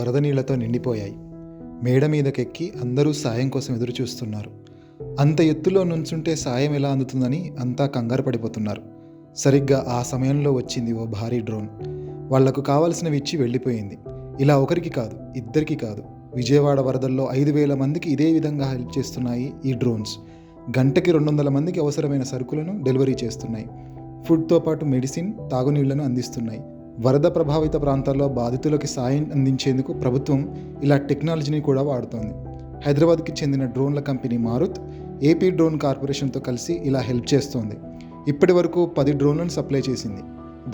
వరద నీళ్లతో నిండిపోయాయి. మేడ మీదకెక్కి అందరూ సాయం కోసం ఎదురుచూస్తున్నారు. అంత ఎత్తులో నుంచుంటే సాయం ఎలా అందుతుందని అంతా కంగారు పడిపోతున్నారు. సరిగ్గా ఆ సమయంలో వచ్చింది ఓ భారీ డ్రోన్. వాళ్లకు కావలసినవి ఇచ్చి వెళ్ళిపోయింది. ఇలా ఒకరికి కాదు, ఇద్దరికి కాదు, విజయవాడ వరదల్లో 5,000 మందికి ఇదే విధంగా హెల్ప్ చేస్తున్నాయి ఈ డ్రోన్స్. గంటకి 200 మందికి అవసరమైన సరుకులను డెలివరీ చేస్తున్నాయి. ఫుడ్తో పాటు మెడిసిన్, తాగునీళ్లను అందిస్తున్నాయి. వరద ప్రభావిత ప్రాంతాల్లో బాధితులకి సాయం అందించేందుకు ప్రభుత్వం ఇలా టెక్నాలజీని కూడా వాడుతోంది. హైదరాబాద్కి చెందిన డ్రోన్ల కంపెనీ మారుత్, ఏపీ డ్రోన్ కార్పొరేషన్తో కలిసి ఇలా హెల్ప్ చేస్తోంది. ఇప్పటి వరకు 10 డ్రోన్లను సప్లై చేసింది.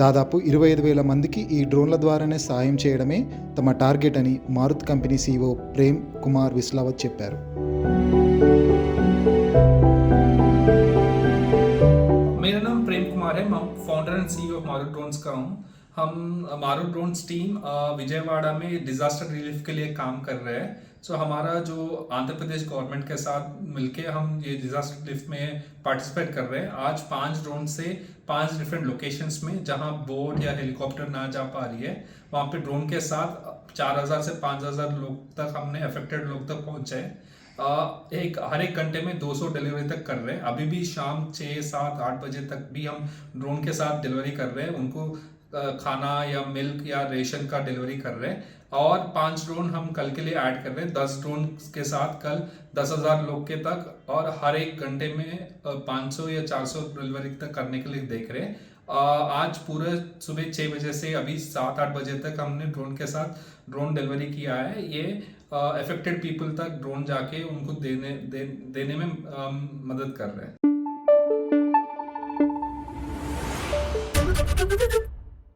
దాదాపు 25,000 మందికి ఈ డ్రోన్ల ద్వారానే సాయం చేయడమే తమ టార్గెట్ అని మారుత్ కంపెనీ CEO ప్రేమ్ కుమార్ విస్లావత్ చెప్పారు. मेरा नाम प्रेम कुमार है, मैं founder and CEO of Marut drones का हूँ। हम मारुत ड्रोन्स टीम विजयवाड़ा में डिज़ास्टर रिलीफ के लिए काम कर रहे हैं। सो हमारा जो आंध्र प्रदेश गवर्नमेंट के साथ मिलके हम ये डिज़ास्टर रिलीफ में पार्टिसिपेट कर रहे हैं। आज 5 ड्रोन से 5 डिफरेंट लोकेशंस में जहाँ बोट या हेलीकॉप्टर ना जा पा रही है, वहाँ पे ड्रोन के साथ 4,000 से 5,000 लोग तक हमने अफेक्टेड लोग तक पहुँचाए। हर एक घंटे में 200 डिलीवरी तक कर रहे हैं। अभी भी शाम 6, 7, 8 बजे तक भी हम ड्रोन के साथ डिलीवरी कर रहे हैं। उनको खाना या मिल्क या रेशन का डिलीवरी कर रहे हैं। और 5 ड्रोन हम कल के लिए ऐड कर रहे हैं। 10 ड्रोन के साथ कल 10,000 लोग के तक और हर एक घंटे में 500 या 400 डिलीवरी तक करने के लिए देख रहे हैं। आज पूरे सुबह 6 बजे से अभी 7-8 बजे तक हमने ड्रोन के साथ ड्रोन डिलीवरी किया है। ये अफेक्टेड पीपल तक ड्रोन जाके उनको देने में मदद कर रहे हैं।